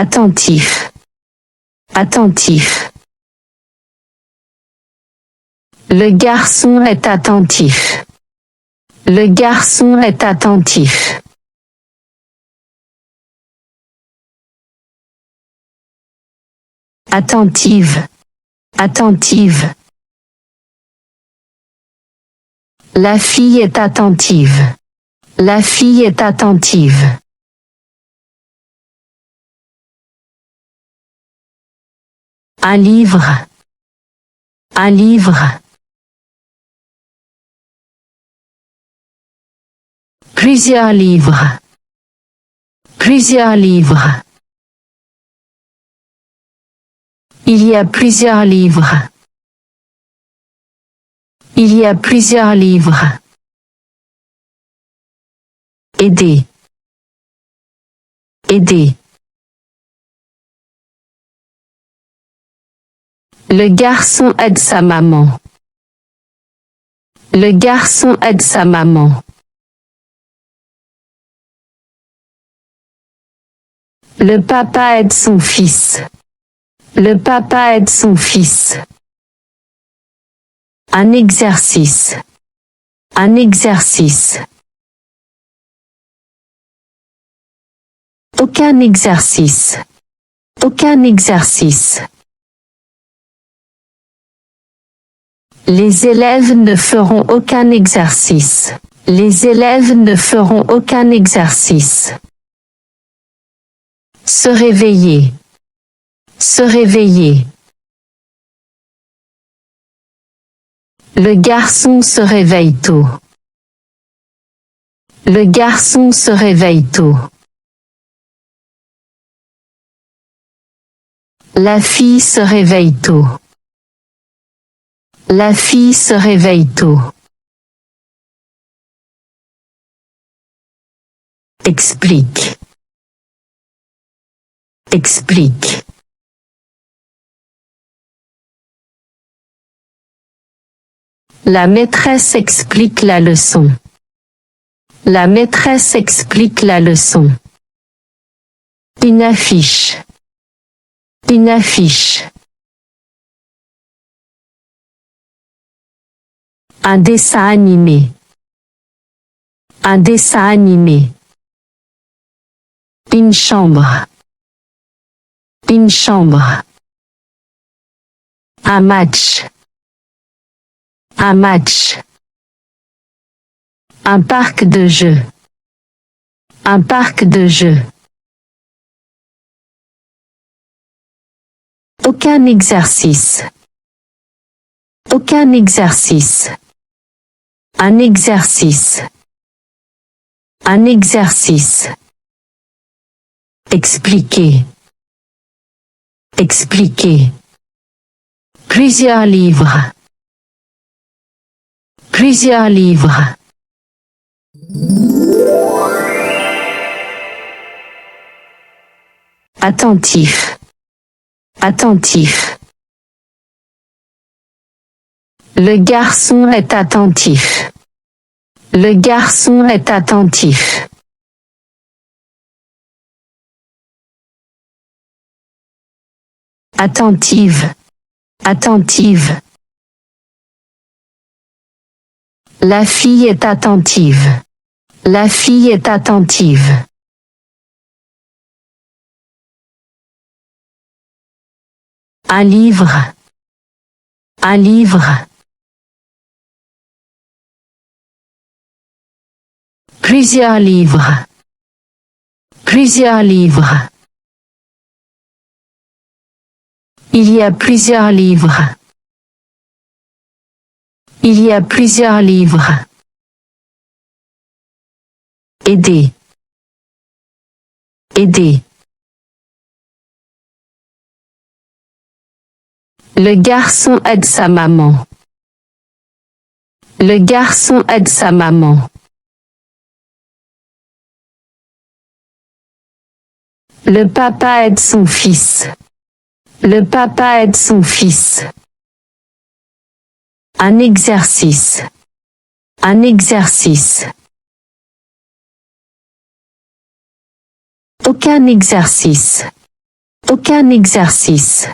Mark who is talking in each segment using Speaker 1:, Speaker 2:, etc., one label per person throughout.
Speaker 1: attentif, attentif. Le garçon est attentif. Le garçon est attentif. Attentive, attentive. La fille est attentive. La fille est attentive. Un livre. Un livre. Plusieurs livres. Plusieurs livres. Il y a plusieurs livres. Il y a plusieurs livres. Aider. Aider. Le garçon aide sa maman. Le garçon aide sa maman. Le papa aide son fils. Le papa aide son fils. Un exercice. Un exercice. Aucun exercice. Aucun exercice. Les élèves ne feront aucun exercice. Les élèves ne feront aucun exercice. Se réveiller. Se réveiller. Le garçon se réveille tôt. Le garçon se réveille tôt. La fille se réveille tôt. La fille se réveille tôt. Explique. Explique. La maîtresse explique la leçon. La maîtresse explique la leçon. Une affiche. Une affiche. Un dessin animé. Un dessin animé. Une chambre. Une chambre. Un match. Un match. Un parc de jeux. Un parc de jeux. Aucun exercice. Aucun exercice. Un exercice. Un exercice. Expliquer. Expliquer. Plusieurs livres. Plusieurs livres. Attentif. Attentif. Le garçon est attentif. Le garçon est attentif. Attentive. Attentive. La fille est attentive. La fille est attentive. Un livre. Un livre. Plusieurs livres. Plusieurs livres. Il y a plusieurs livres. Il y a plusieurs livres. Aider. Aider. Le garçon aide sa maman. Le garçon aide sa maman. Le papa aide son fils. Le papa aide son fils. Un exercice. Un exercice. Aucun exercice. Aucun exercice.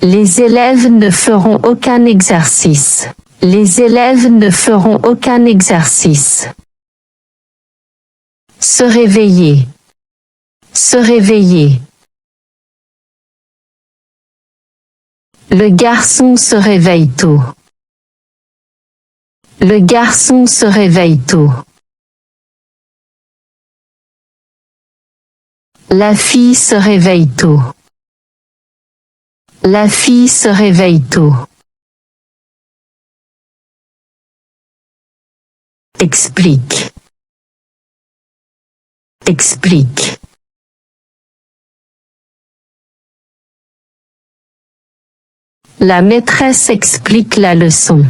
Speaker 1: Les élèves ne feront aucun exercice. Les élèves ne feront aucun exercice. Se réveiller. Se réveiller. Le garçon se réveille tôt. Le garçon se réveille tôt. La fille se réveille tôt. La fille se réveille tôt. Explique. Explique. La maîtresse explique la leçon.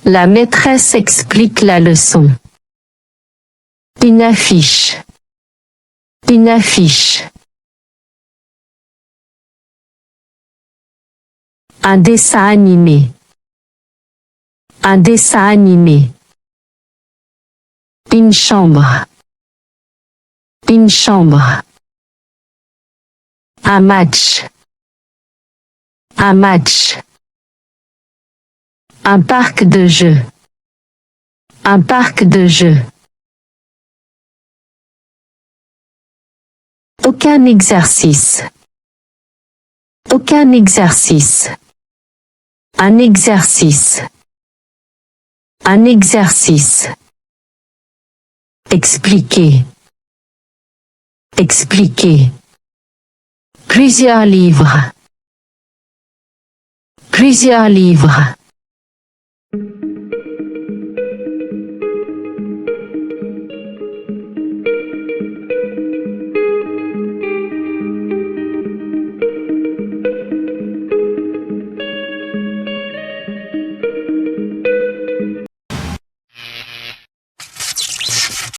Speaker 1: La maîtresse explique la leçon. Une affiche. Une affiche. Un dessin animé. Un dessin animé. Une chambre. Une chambre. Un match. Un match. Un parc de jeux. Un parc de jeux. Aucun exercice. Aucun exercice. Un exercice. Un exercice. Expliquer. Expliquer. Plusieurs livres. Plusieurs livres.